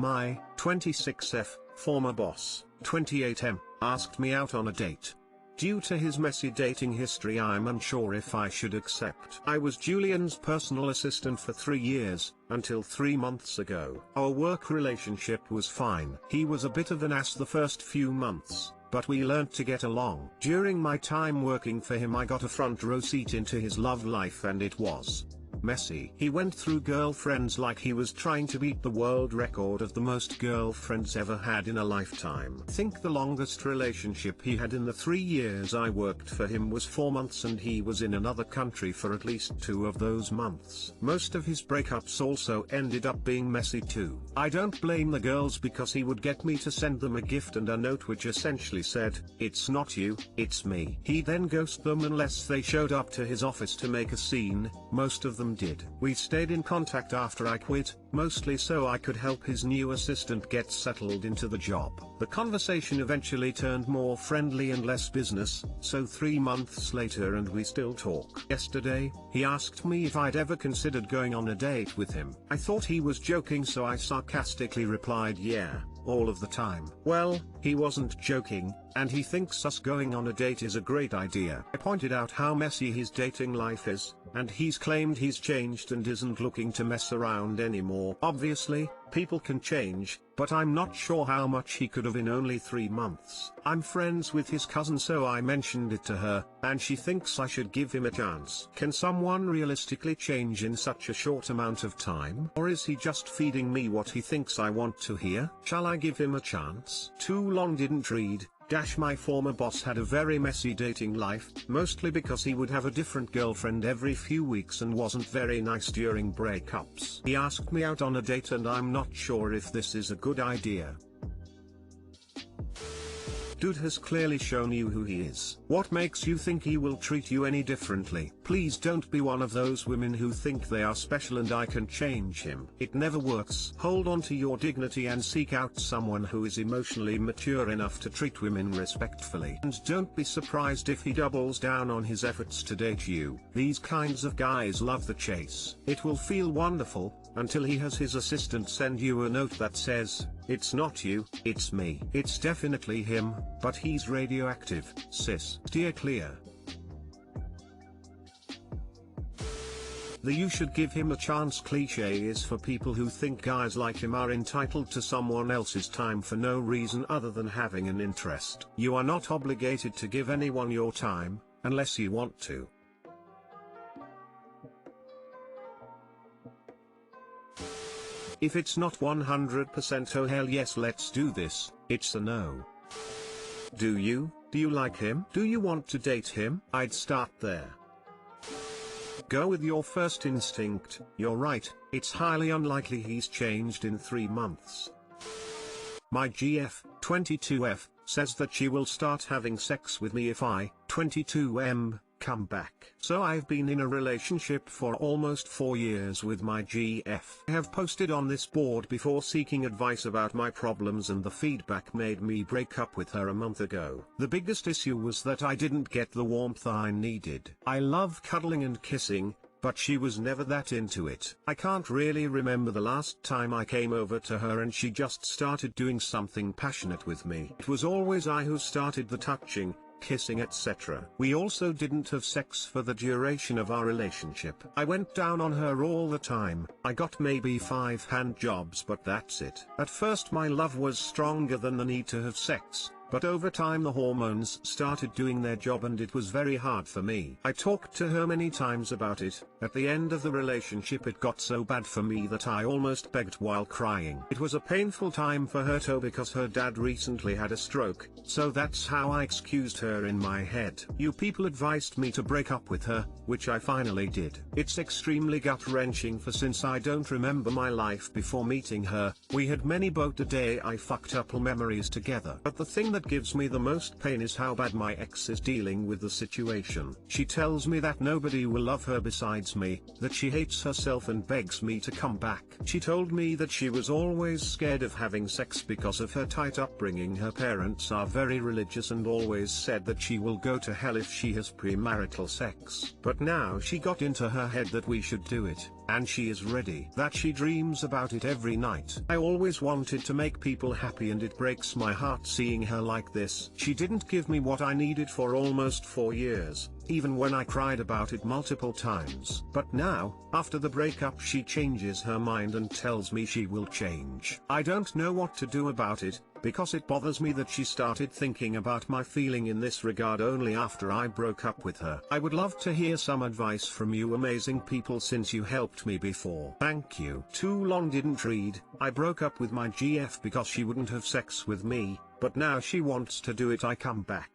My 26F former boss, 28M, asked me out on a date. Due to his messy dating history, I'm unsure if I should accept. I was Julian's personal assistant for 3 years, until 3 months ago. Our work relationship was fine. He was a bit of an ass the first few months, but we learned to get along. During my time working for him, I got a front row seat into his love life, and it was messy. He went through girlfriends like he was trying to beat the world record of the most girlfriends ever had in a lifetime. I think the longest relationship he had in the 3 years I worked for him was 4 months, and he was in another country for at least 2 of those months. Most of his breakups also ended up being messy too. I don't blame the girls, because he would get me to send them a gift and a note which essentially said, "It's not you, it's me." He then ghosted them unless they showed up to his office to make a scene. Most of them did. We stayed in contact after I quit, mostly so I could help his new assistant get settled into the job. The conversation eventually turned more friendly and less business, so 3 months later and we still talk. Yesterday, he asked me if I'd ever considered going on a date with him. I thought he was joking, so I sarcastically replied, "Yeah, all of the time." Well, he wasn't joking, and he thinks us going on a date is a great idea. I pointed out how messy his dating life is, and he's claimed he's changed and isn't looking to mess around anymore. Obviously, people can change, but I'm not sure how much he could have in only 3 months. I'm friends with his cousin, so I mentioned it to her, and she thinks I should give him a chance. Can someone realistically change in such a short amount of time? Or is he just feeding me what he thinks I want to hear? Shall I give him a chance? Too long didn't read. My former boss had a very messy dating life, mostly because he would have a different girlfriend every few weeks and wasn't very nice during breakups. He asked me out on a date, and I'm not sure if this is a good idea. Dude has clearly shown you who he is. What makes you think he will treat you any differently? Please don't be one of those women who think they are special and I can change him. It never works. Hold on to your dignity and seek out someone who is emotionally mature enough to treat women respectfully. And don't be surprised if he doubles down on his efforts to date you. These kinds of guys love the chase. It will feel wonderful, until he has his assistant send you a note that says, "It's not you, it's me." It's definitely him, but he's radioactive, sis. Steer clear. The "you should give him a chance" cliche is for people who think guys like him are entitled to someone else's time for no reason other than having an interest. You are not obligated to give anyone your time, unless you want to. If it's not 100% "oh hell yes, let's do this," it's a no. Do you like him? Do you want to date him? I'd start there. Go with your first instinct. You're right, it's highly unlikely he's changed in 3 months. My GF, 22F, says that she will start having sex with me if I, 22M, come back. So I've been in a relationship for almost 4 years with my GF. I have posted on this board before seeking advice about my problems, and the feedback made me break up with her a month ago. The biggest issue was that I didn't get the warmth I needed. I love cuddling and kissing, but she was never that into it. I can't really remember the last time I came over to her and she just started doing something passionate with me. It was always I who started the touching, kissing, etc. We also didn't have sex for the duration of our relationship. I went down on her all the time. I got maybe 5 hand jobs, but that's it. At first my love was stronger than the need to have sex, but over time the hormones started doing their job and it was very hard for me. I talked to her many times about it. At the end of the relationship it got so bad for me that I almost begged while crying. It was a painful time for her too, because her dad recently had a stroke, so that's how I excused her in my head. You people advised me to break up with her, which I finally did. It's extremely gut-wrenching, for since I don't remember my life before meeting her, we had many both a day I fucked up memories together. But the thing that gives me the most pain is how bad my ex is dealing with the situation. She tells me that nobody will love her besides me, that she hates herself and begs me to come back. She told me that she was always scared of having sex because of her tight upbringing. Her parents are very religious and always said that she will go to hell if she has premarital sex. But now she got into her head that we should do it, and she is ready. That she dreams about it every night. I always wanted to make people happy and it breaks my heart seeing her like this. She didn't give me what I needed for almost 4 years, even when I cried about it multiple times. But now, after the breakup, she changes her mind and tells me she will change. I don't know what to do about it, because it bothers me that she started thinking about my feeling in this regard only after I broke up with her. I would love to hear some advice from you amazing people since you helped me before. Thank you. Too long didn't read. I broke up with my GF because she wouldn't have sex with me, but now she wants to do it. I come back.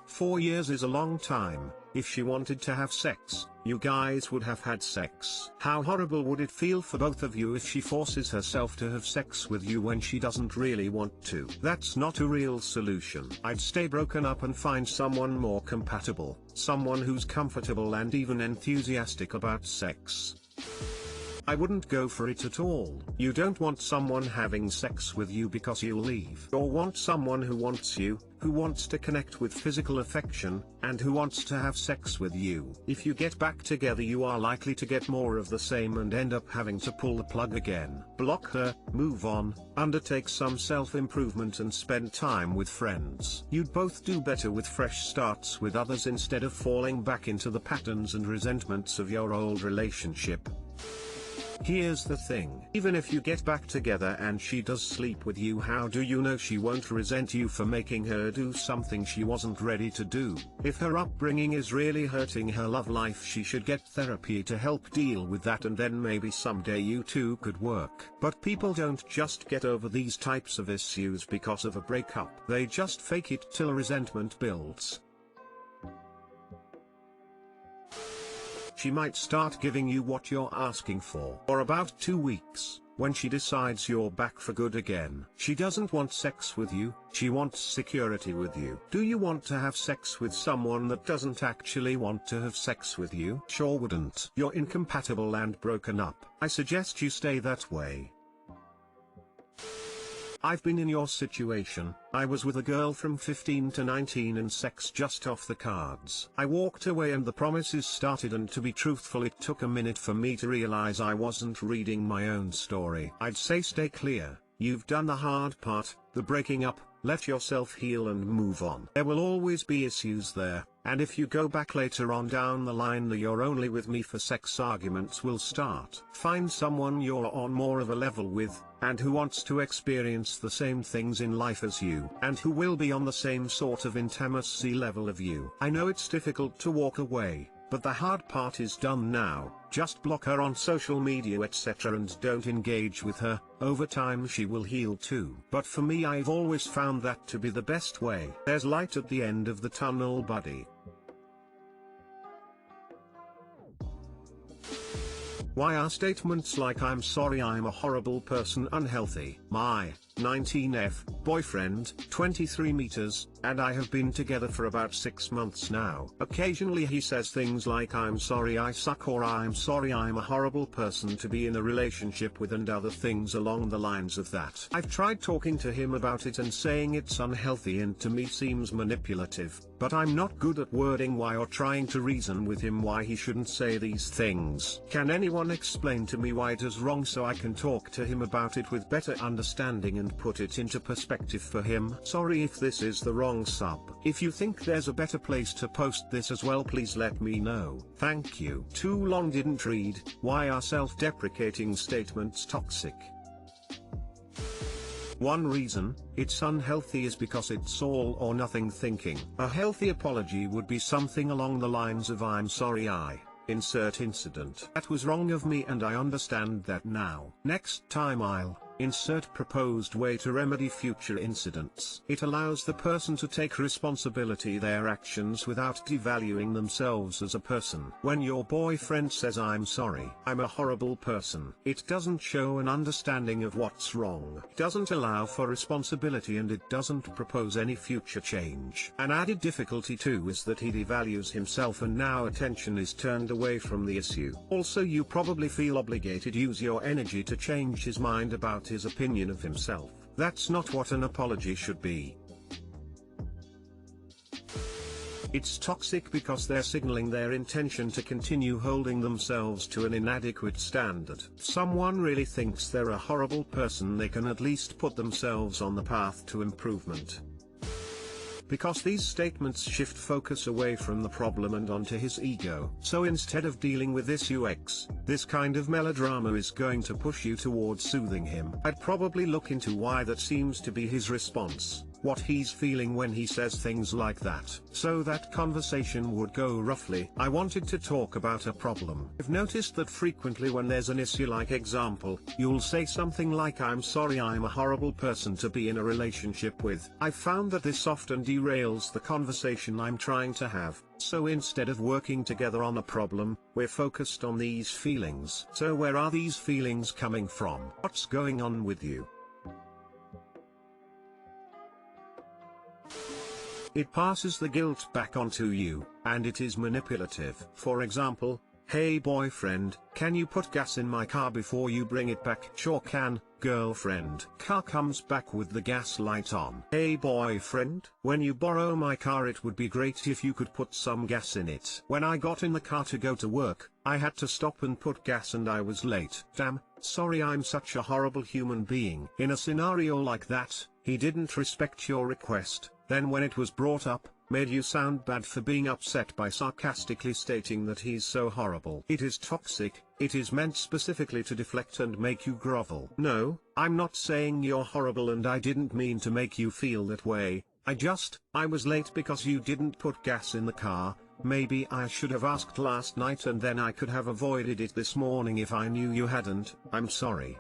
4 years is a long time. If she wanted to have sex, you guys would have had sex. How horrible would it feel for both of you if she forces herself to have sex with you when she doesn't really want to? That's not a real solution. I'd stay broken up and find someone more compatible, someone who's comfortable and even enthusiastic about sex. I wouldn't go for it at all. You don't want someone having sex with you because you'll leave. Or want someone who wants you, who wants to connect with physical affection, and who wants to have sex with you. If you get back together, you are likely to get more of the same and end up having to pull the plug again. Block her, move on, undertake some self-improvement and spend time with friends. You'd both do better with fresh starts with others instead of falling back into the patterns and resentments of your old relationship. Here's the thing. Even if you get back together and she does sleep with you, how do you know she won't resent you for making her do something she wasn't ready to do? If her upbringing is really hurting her love life, she should get therapy to help deal with that, and then maybe someday you two could work. But people don't just get over these types of issues because of a breakup. They just fake it till resentment builds. She might start giving you what you're asking for. Or about 2 weeks, when she decides you're back for good again. She doesn't want sex with you, she wants security with you. Do you want to have sex with someone that doesn't actually want to have sex with you? Sure wouldn't. You're incompatible and broken up. I suggest you stay that way. I've been in your situation. I was with a girl from 15 to 19 and sex just off the cards. I walked away and the promises started, and to be truthful, it took a minute for me to realize I wasn't reading my own story. I'd say stay clear. You've done the hard part, the breaking up. Let yourself heal and move on. There will always be issues there, and if you go back later on down the line, the "you're only with me for sex" arguments will start. Find someone you're on more of a level with, and who wants to experience the same things in life as you, and who will be on the same sort of intimacy level of you. I know it's difficult to walk away, but the hard part is done now. Just block her on social media etc. and don't engage with her. Over time she will heal too. But for me, I've always found that to be the best way. There's light at the end of the tunnel, buddy. Why are statements like "I'm sorry, I'm a horrible person" unhealthy? My 19F boyfriend, 23 meters, and I have been together for about 6 months now. Occasionally he says things like "I'm sorry I suck" or "I'm sorry I'm a horrible person to be in a relationship with," and other things along the lines of that. I've tried talking to him about it and saying it's unhealthy and to me seems manipulative, but I'm not good at wording why or trying to reason with him why he shouldn't say these things. Can anyone explain to me why it is wrong so I can talk to him about it with better understanding and put it into perspective for him? Sorry if this is the wrong sub. If you think there's a better place to post this as well, please let me know. Thank you. Too long didn't read. Why are self-deprecating statements toxic? One reason it's unhealthy is because it's all or nothing thinking. A healthy apology would be something along the lines of "I'm sorry I insert incident. That was wrong of me and I understand that now. Next time I'll insert proposed way to remedy future incidents." It allows the person to take responsibility their actions without devaluing themselves as a person. When your boyfriend says "I'm sorry, I'm a horrible person," it doesn't show an understanding of what's wrong. It doesn't allow for responsibility and it doesn't propose any future change. An added difficulty too is that he devalues himself and now attention is turned away from the issue. Also, you probably feel obligated to use your energy to change his mind about his opinion of himself. That's not what an apology should be. It's toxic because they're signaling their intention to continue holding themselves to an inadequate standard. Someone really thinks they're a horrible person, they can at least put themselves on the path to improvement. Because these statements shift focus away from the problem and onto his ego. So instead of dealing with issue X, this kind of melodrama is going to push you towards soothing him. I'd probably look into why that seems to be his response, what he's feeling when he says things like that. So that conversation would go roughly, I wanted to talk about a problem. I've noticed that frequently when there's an issue, like example, you'll say something like, I'm sorry, I'm a horrible person to be in a relationship with. I've found that this often derails the conversation I'm trying to have. So instead of working together on a problem, we're focused on these feelings. So where are these feelings coming from? What's going on with you? It passes the guilt back onto you, and it is manipulative. For example, hey boyfriend, can you put gas in my car before you bring it back? Sure can, girlfriend. Car comes back with the gas light on. Hey boyfriend, when you borrow my car it would be great if you could put some gas in it. When I got in the car to go to work, I had to stop and put gas and I was late. Damn, sorry, I'm such a horrible human being. In a scenario like that, he didn't respect your request. Then when it was brought up, made you sound bad for being upset by sarcastically stating that he's so horrible. It is toxic, it is meant specifically to deflect and make you grovel. No, I'm not saying you're horrible and I didn't mean to make you feel that way, I was late because you didn't put gas in the car. Maybe I should have asked last night and then I could have avoided it this morning if I knew you hadn't. I'm sorry.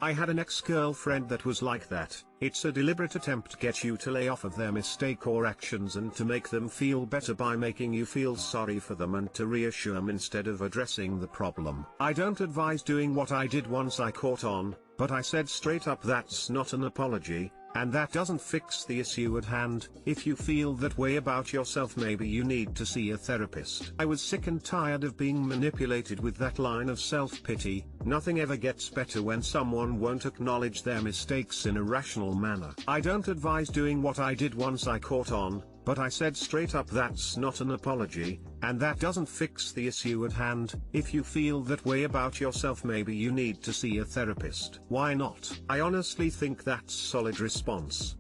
I had an ex-girlfriend that was like that. It's a deliberate attempt to get you to lay off of their mistake or actions and to make them feel better by making you feel sorry for them and to reassure them instead of addressing the problem. I don't advise doing what I did once I caught on, but I said straight up that's not an apology, and that doesn't fix the issue at hand. If you feel that way about yourself, maybe you need to see a therapist. I was sick and tired of being manipulated with that line of self-pity. Nothing ever gets better when someone won't acknowledge their mistakes in a rational manner. I don't advise doing what I did once I caught on, but I said straight up that's not an apology, and that doesn't fix the issue at hand. If you feel that way about yourself, maybe you need to see a therapist. Why not? I honestly think that's solid response.